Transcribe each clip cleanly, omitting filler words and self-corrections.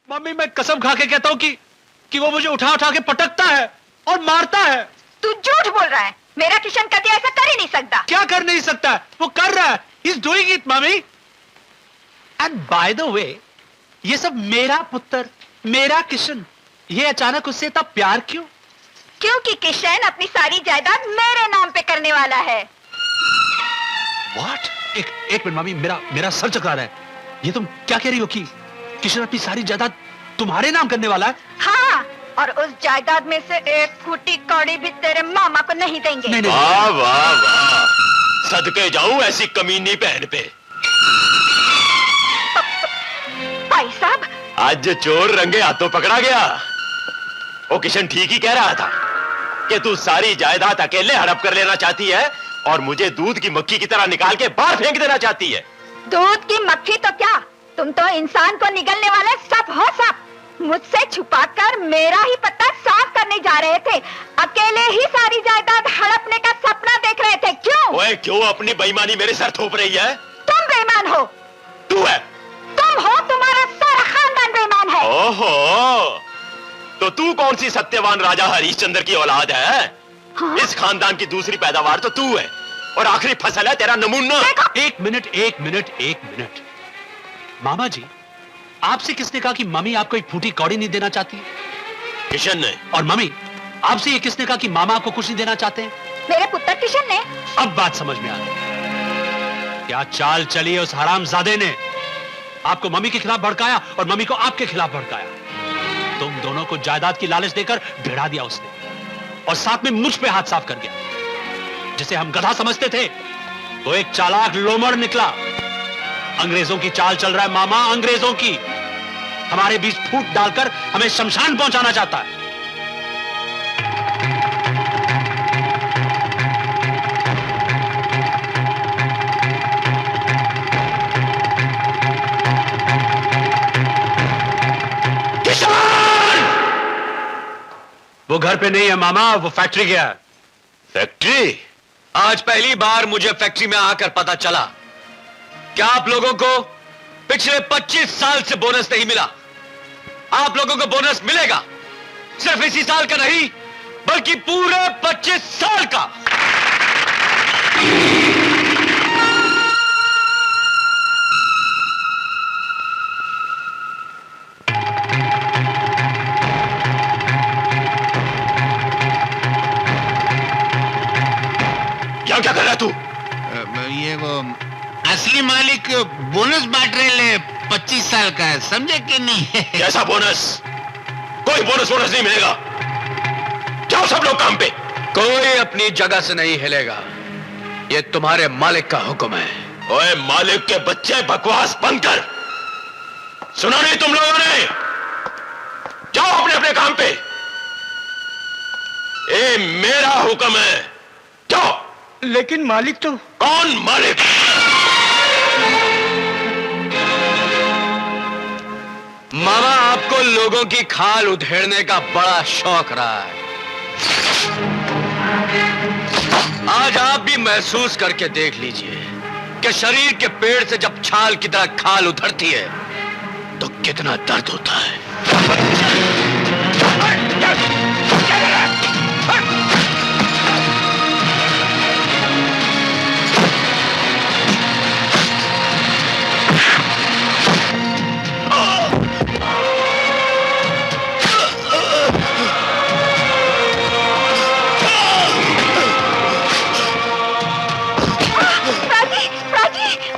Mummy मैं कसम खा के कहता हूँ कि वो मुझे उठा उठा के पटकता है और मारता है। तू झूठ बोल रहा है। मेरा किशन कभी ऐसा कर ही नहीं सकता। क्या कर नहीं सकता? वो कर रहा है। He's doing it, mummy. And by the way, ये सब मेरा पुत्र, मेरा किशन, ये अचानक उससे इतना प्यार क्यों? क्योंकि किशन अपनी सारी जायदाद मेरे नाम पे करने वाला है। What? एक मिनट मम्मी, मेरा सर चकरा रहा है। ये तुम क्या कह रही हो कि किशन अपनी सारी जायदाद तुम्हारे नाम करने वाला है? हाँ, और उस जायदाद में से एक फूटी कौड़ी भी तेरे मामा को नहीं देंगे। नहीं, नहीं। वाह वाह वाह, सदके जाऊं ऐसी कमीनी बहन पे। भाई साहब, आज जो चोर रंगे हाथों पकड़ा गया, वो किशन ठीक ही कह रहा था कि तू सारी जायदाद अकेले हड़प कर लेना चाहती है और मुझे दूध की मक्खी की तरह निकाल के बाहर फेंक देना चाहती है। दूध की मक्खी तो क्या, तुम तो इंसान को निगलने वाले सब हो सब। मुझसे छुपाकर मेरा ही पत्ता साफ करने जा रहे थे। अकेले ही सारी जायदाद हड़पने का सपना देख रहे थे। क्यों? ओए क्यों अपनी बेईमानी मेरे सर थोप रही है? तुम बेईमान हो। तू है। तुम हो, तुम्हारा सारा खानदान बेईमान है। ओहो, तो तू कौन सी सत्यवान राजा हरिश्चंद्र की औलाद है? हाँ? इस खानदान की दूसरी पैदावार तो तू है और आखिरी फसल है तेरा नमूना। एक मिनट। मामा जी, आपसे किसने कहा कि मम्मी आपको एक फूटी कौड़ी नहीं देना चाहती? किशन ने। और मम्मी, आपसे ये किसने कहा कि मामा आपको कुछ नहीं देना चाहते हैं? मेरे पुत्र किशन ने। अब बात समझ में आ गई। क्या चाल चली है उस हरामजादे ने? आपको मम्मी के खिलाफ भड़काया और मम्मी को आपके खिलाफ भड़काया। तुम दोनों को जायदाद की लालच देकर भिड़ा दिया उसने और साथ में मुझ पे हाथ साफ कर गया। जिसे हम गधा समझते थे, वो एक चालाक लोमड़ निकला। अंग्रेजों की चाल चल रहा है मामा, अंग्रेजों की। हमारे बीच फूट डालकर हमें शमशान पहुंचाना चाहता है। किशन! वो घर पे नहीं है मामा, वो फैक्ट्री गया है। फैक्ट्री? आज पहली बार मुझे फैक्ट्री में आकर पता चला क्या आप लोगों को पिछले 25 साल से बोनस नहीं मिला। आप लोगों को बोनस मिलेगा, सिर्फ इसी साल का नहीं बल्कि पूरे 25 साल का। यहां क्या कर रहा है तू? ये वो असली मालिक बोनस बांट रहे ले 25 साल का है, समझे कि नहीं? कैसा बोनस? कोई बोनस नहीं मिलेगा। जाओ सब लोग काम पे। कोई अपनी जगह से नहीं हिलेगा, ये तुम्हारे मालिक का हुक्म है। ओए मालिक के बच्चे, बकवास बंद कर। सुना नहीं तुम लोगों ने? जाओ अपने अपने काम पे। ये मेरा हुक्म है, जाओ। लेकिन मालिक तो। कौन मालिक? मामा, आपको लोगों की खाल उधेड़ने का बड़ा शौक रहा है। आज आप भी महसूस करके देख लीजिए कि शरीर के पेड़ से जब छाल की तरह खाल उधड़ती है तो कितना दर्द होता है।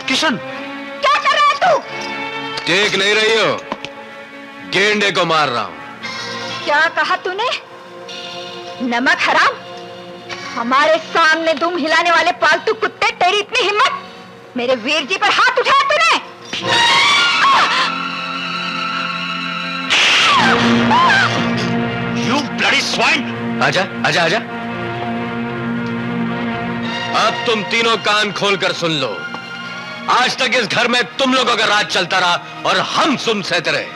किशन, क्या कर रहा है तू? देख नहीं रही हो, गेंडे को मार रहा हूं। क्या कहा तूने? नमक हराम, हमारे सामने दुम हिलाने वाले पालतू कुत्ते, तेरी इतनी हिम्मत? मेरे वीर जी पर हाथ उठाया तूने? You bloody swine! आजा आजा आजा। अब तुम तीनों कान खोलकर सुन लो। आज तक इस घर में तुम लोगों का राज चलता रहा और हम सुन सहते रहे,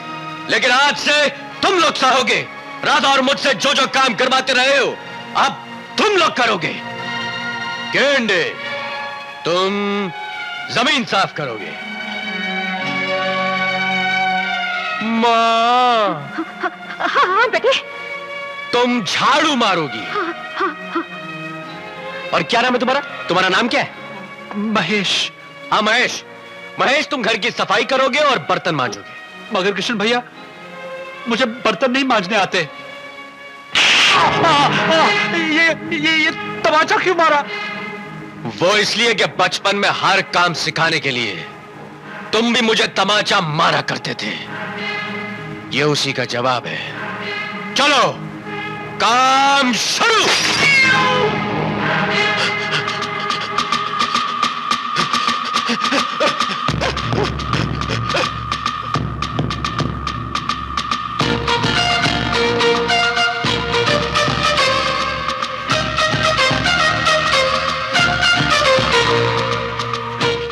लेकिन आज से तुम लोग सहोगे। राधा और मुझसे जो जो काम करवाते रहे हो, अब तुम लोग करोगे। गेंडे, तुम जमीन साफ करोगे। माँ, हाँ बेटे। तुम झाड़ू मारोगी। और क्या नाम है तुम्हारा? तुम्हारा नाम क्या है? महेश। हाँ महेश, महेश तुम घर की सफाई करोगे और बर्तन मांजोगे। मगर कृष्ण भैया, मुझे बर्तन नहीं मांजने आते। ये तमाचा क्यों मारा? वो इसलिए कि बचपन में हर काम सिखाने के लिए तुम भी मुझे तमाचा मारा करते थे। ये उसी का जवाब है। चलो काम शुरू।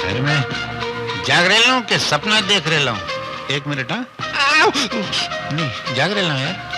घर में जाग रहे लो कि सपना देख रहे लो? एक मिनट। हाँ नहीं, जाग रहे लो यार।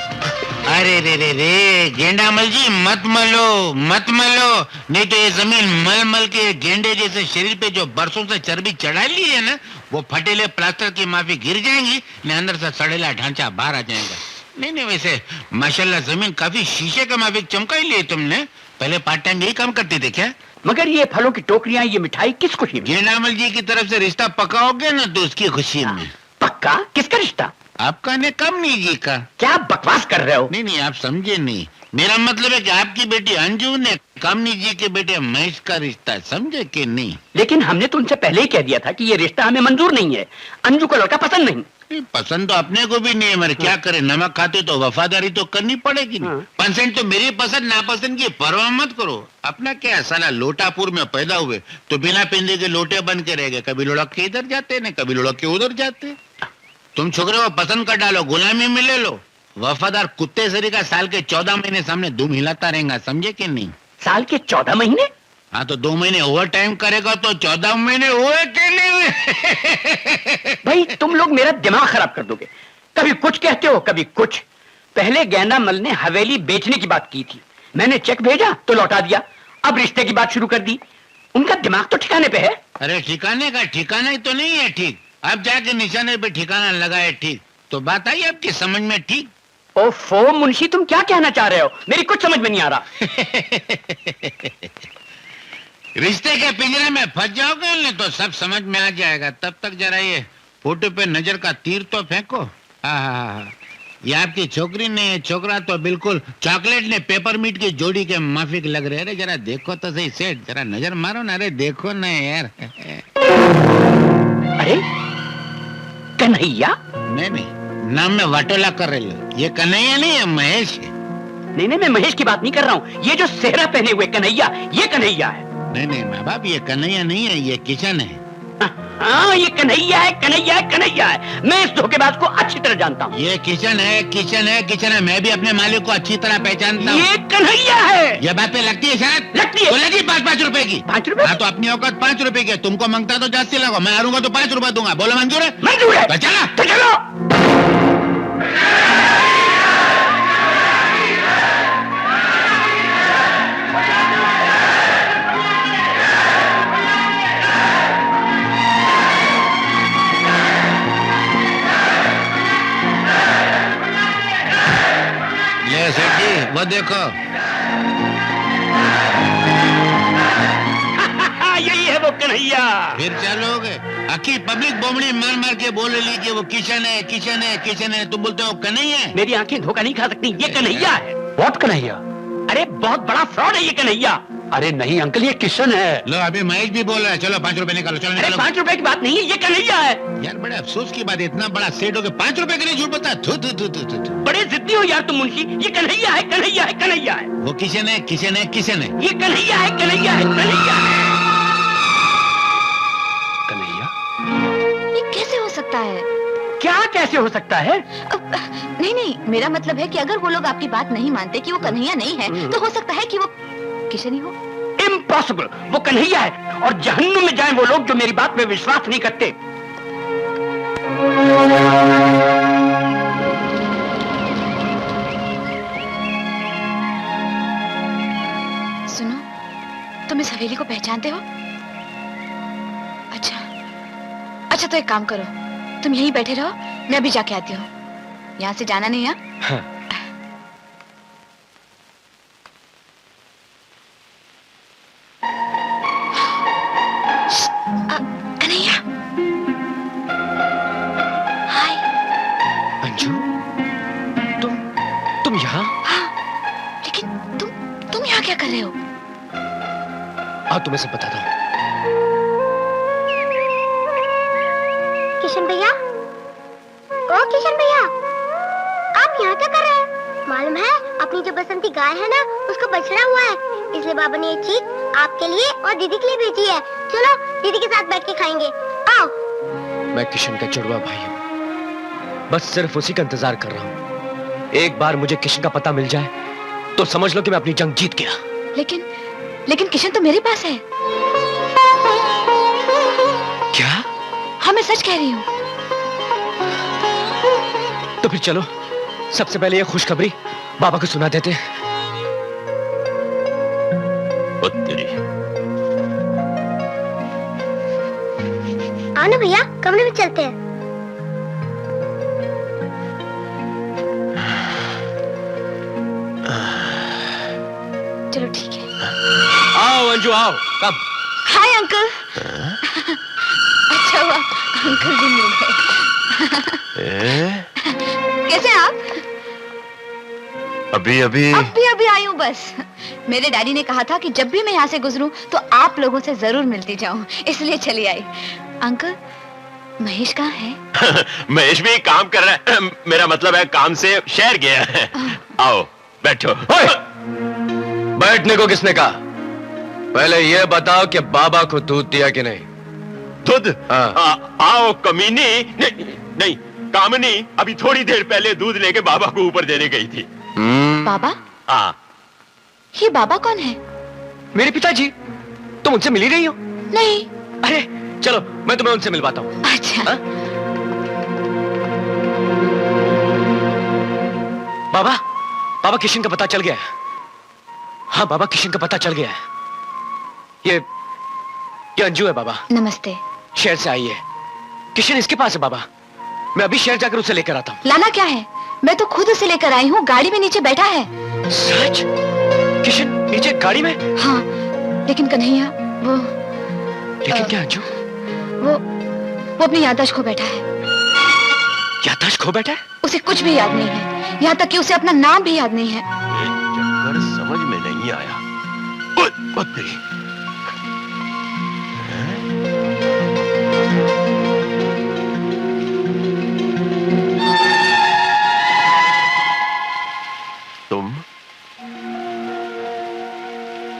अरे रे रे रे गेंडामल जी, मत मलो मत मलो, नहीं तो ये जमीन मल मल के गेंडे जैसे शरीर पे जो बरसों से चर्बी चढ़ा ली है ना, वो फटेले प्लास्टर की माफी गिर जाएंगी, नहीं अंदर से सड़ेला ढांचा बाहर आ जाएगा। नहीं नहीं, वैसे माशाल्लाह जमीन काफी शीशे का माफिक चमका ही ली तुमने। पहले पार्ट टाइम यही काम करते थे क्या? मगर ये फलों की टोकरियां, ये मिठाई किस खुशी में? गेंडामल जी की तरफ से रिश्ता पकाओगे ना तो उसकी खुशी में। पक्का? किसका रिश्ता? आपका ने कमनी जी का। क्या बकवास कर रहे हो? नहीं नहीं, आप समझे नहीं। मेरा मतलब है कि आपकी बेटी अंजू ने कामनी जी के बेटे महेश का रिश्ता है, समझे कि नहीं? लेकिन हमने तो उनसे पहले ही कह दिया था कि ये रिश्ता हमें मंजूर नहीं है। अंजू को लड़का पसंद नहीं। पसंद तो अपने को भी नहीं है, मगर क्या करे, नमक खाते तो वफादारी तो करनी पड़ेगी। परसेंट तो मेरी पसंद नापसंद की परवाह मत करो। अपना क्या साला लोटापुर में पैदा हुए तो बिना पिंदे के लोटे बन के रह गए। कभी लुढ़क के इधर जाते न कभी लुढ़क के उधर जाते। तुम छोकरे को पसंद कर डालो, गुलामी में ले लो। वफादार कुत्ते सरी का साल के 14 महीने सामने दुम हिलाता रहेगा, समझे कि नहीं? साल के 14 महीने? हाँ तो 2 महीने ओवर टाइम करेगा तो 14 महीने हुए कि नहीं हुए? भाई तुम लोग मेरा दिमाग खराब कर दोगे। कभी कुछ कहते हो कभी कुछ। पहले गेंडामल ने हवेली बेचने की बात की थी, मैंने चेक भेजा तो लौटा दिया। अब रिश्ते की बात शुरू कर दी। उनका दिमाग तो ठिकाने पे है। अरे ठिकाने का ठिकाना ही तो नहीं है ठीक। अब जाके निशाने पे ठिकाना लगाए ठीक, तो बात आई आपकी समझ में ठीक? ओफो मुंशी, तुम क्या कहना चाह रहे हो? मेरी कुछ समझ में नहीं आ रहा। रिश्ते के पिंजरे में फंस जाओगे ना तो सब समझ में आ जाएगा। तब तक जरा ये फोटो पे नजर का तीर तो फेंको। हाँ, ये आपकी छोकरी ने, छोकरा तो बिल्कुल चॉकलेट ने पेपर मीट की जोड़ी के माफिक लग रहे। अरे जरा देखो तो सही सेठ, जरा नजर मारो ना। अरे देखो ना यार। अरे कन्हैया? नहीं, नाम में वाटोला कर रहे हो। ये कन्हैया नहीं है, महेश है। नहीं, मैं महेश की बात नहीं कर रहा हूँ। ये जो सेहरा पहने हुए कन्हैया, ये कन्हैया है। नहीं माँ बाप, ये कन्हैया नहीं है, ये किशन है। हाँ, ये कन्हैया है, कन्हैया है, कन्हैया है। मैं इस धोखेबाज को अच्छी तरह जानता हूँ। ये किशन है, किशन है, किशन है। मैं भी अपने मालिक को अच्छी तरह पहचानता हूँ। ये कन्हैया है। ये बात पे लगती है शायद? लगती है। तो लगी 5-5 रुपए की। 5 रुपए? हाँ तो अपनी औकात 5 रुपए की। तुमको मांगता तो जास्ती लगो, मैं हारूंगा तो 5 रुपए दूंगा। बोलो मंजूर है? मंजूर है। तो चला तो चलो। ये सेठ जी वो देखो। यही है वो कन्हैया। फिर चलोगे? अखी पब्लिक बोमड़ी मार मार के बोल रही कि वो किशन है, किशन है, किशन है। तुम बोलते हो कन्हैया है? मेरी आंखें धोखा नहीं खा सकती। ये कन्हैया है। बहुत कन्हैया? अरे बहुत बड़ा फ्रॉड है ये कन्हैया। अरे नहीं अंकल, ये किशन है। लो अभी महेश भी बोल रहा है। चलो 5 रुपए निकालो, चलो अरे निकालो। 5 रुपए की बात नहीं है, ये कन्हैया है। यार बड़े अफसोस की बात है, इतना बड़ा सेठ हो के 5 रुपए के लिए झूठ बताया। थू थू थू थू थू थू। बड़े जिद्दी हो यार तुम मुंशी। ये कन्हैया है, कन्हैया है, कन्हैया है। वो किशन है, किशन है, किशन है। ये कन्हैया है, कन्हैया है, कन्हैया है। कन्हैया? ये कैसे हो सकता है? क्या कैसे हो सकता है? नहीं, मेरा मतलब है कि अगर वो लोग आपकी बात नहीं मानते कि वो कन्हैया नहीं है, तो हो सकता है कि वो किशन ही हो। इम्पॉसिबल, वो कन्हैया है। और जहन्नुम में जाएं वो लोग जो मेरी बात में विश्वास नहीं करते। सुनो, तुम इस हवेली को पहचानते हो? अच्छा तो एक काम करो, तुम यहीं बैठे रहो, मैं अभी जाके आती हूँ। यहाँ से जाना नहीं है? हाँ। कन्हैया, हाय। अंजू, तुम यहाँ? हाँ, लेकिन तुम यहाँ क्या कर रहे हो? आओ तुम्हें सब बताता हूँ। किशन भैया, ओ किशन भैया, आप यहाँ क्या कर रहे हैं? मालूम है अपनी जो बसंती गाय है ना, उसको बछड़ा हुआ है, इसलिए बाबा ने ये चीज आपके लिए और दीदी के लिए भेजी है। चलो दीदी के साथ बैठ के खाएंगे, आओ। मैं किशन का जुड़वा भाई हूँ, बस सिर्फ उसी का इंतजार कर रहा हूँ। एक बार मुझे किशन का पता मिल जाए तो समझ लो कि मैं अपनी जंग जीत गया। लेकिन किशन तो मेरे पास है। क्या? हाँ, मैं सच कह रही हूँ। तो फिर चलो सबसे पहले ये खुशखबरी बाबा को सुना देते हैं। आओ ना भैया, कमरे में चलते हैं। चलो ठीक है। आओ अंजू आओ, कब? Hi uncle. अच्छा हुआ अंकल भी मिल गए। कैसे हैं आप? अभी अभी आई हूँ बस। मेरे डैडी ने कहा था कि जब भी मैं यहाँ से गुजरूं तो आप लोगों से जरूर मिलती जाऊं, इसलिए चली आई। अंकल, महेश कहाँ है? महेश भी काम कर रहा है, मेरा मतलब है काम से शहर गया है। आओ बैठो। बैठने को किसने कहा? पहले ये बताओ कि बाबा को दूध दिया कि नहीं? दूध? हाँ। आओ कमीनी। नहीं कामनी अभी थोड़ी देर पहले दूध लेके बाबा को ऊपर देने गई थी। बाबा? हाँ। ये बाबा कौन है? मेरे पिताजी। तुम उनसे मिल ही रही हो? नहीं। अरे चलो मैं तुम्हें उनसे मिलवाता हूँ। अच्छा। हाँ? बाबा किशन का पता चल गया है। हाँ बाबा, किशन का पता चल गया है। ये अंजू है बाबा। नमस्ते। शहर से आई है। किशन इसके पास है बाबा। मैं अभी शहर जाकर उसे लेकर आता हूँ। लाना क्या है? मैं तो खुद उसे लेकर आई हूँ, गाड़ी में नीचे बैठा है। सच? किशन नीचे गाड़ी में? हाँ, लेकिन कन्हैया वो। लेकिन क्या अंजू? वो अपनी याददाश्त खो बैठा है। याददाश्त खो बैठा है? उसे कुछ भी याद नहीं है, यहाँ तक कि उसे अपना नाम भी याद नहीं है। ये चक्कर समझ में नहीं आया। तेरी।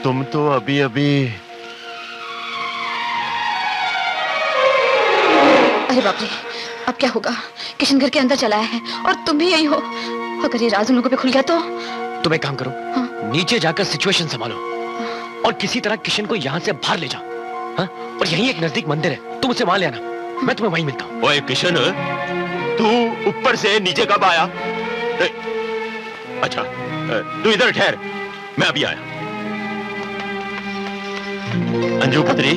तुम तो अभी अरे बाप रे, अब क्या होगा? किशन घर के अंदर चला है और तुम भी यही हो। अगर ये राज उन लोगों पे खुल गया तो? तुम एक काम करो, हाँ? नीचे जाकर सिचुएशन संभालो और किसी तरह किशन को यहाँ से बाहर ले जाओ। हाँ? और यहीं एक नजदीक मंदिर है, तुम उसे वहां ले आना। मैं तुम्हें वहीं मिलता हूँ। ओए किशन, तू ऊपर से नीचे कब आया? अच्छा तू इधर ठहर, मैं अभी आया। अंजू पुत्री,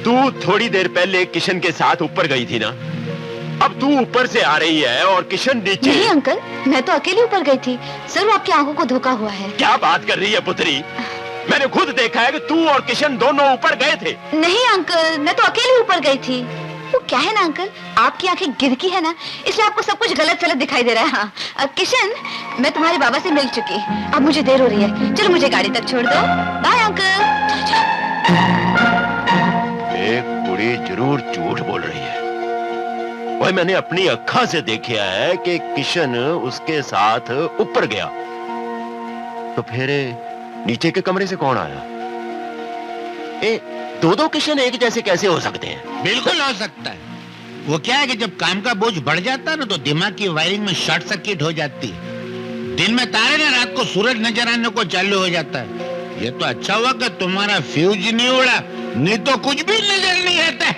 तू थोड़ी देर पहले किशन के साथ ऊपर गई थी ना? अब तू ऊपर से आ रही है और किशन नीचे। नहीं अंकल, मैं तो अकेली ऊपर गई थी। सिर्फ आपकी आंखों को धोखा हुआ है। क्या बात कर रही है पुत्री? मैंने खुद देखा है कि तू और किशन दोनों ऊपर गए थे। नहीं अंकल, मैं तो अकेली ऊपर गई थी। वो क्या है ना अंकल, आपकी आंखें गिरकी है ना, इसलिए आपको सब कुछ गलत सलत दिखाई दे रहा है। हाँ किशन, मैं तुम्हारे बाबा से मिल चुकी, अब मुझे देर हो रही है। चलो मुझे गाड़ी तक छोड़ दो। Bye uncle. एक कुड़ी जरूर झूठ बोल रही है। वही मैंने अपनी अक्खा से देखा है कि किशन उसके साथ ऊपर गया, तो फिर नीचे के कमरे से कौन आया? दो किशन एक जैसे कैसे हो सकते हैं? बिल्कुल हो सकता है। वो क्या है कि जब काम का बोझ बढ़ जाता है ना, तो दिमाग की वायरिंग में शॉर्ट सर्किट हो जाती है। दिन में तारे ना, रात को सूरज नजर आने को चालू हो जाता है। ये तो अच्छा हुआ कि तुम्हारा फ्यूज नहीं उड़ा, नहीं तो कुछ भी नजर नहीं आता है।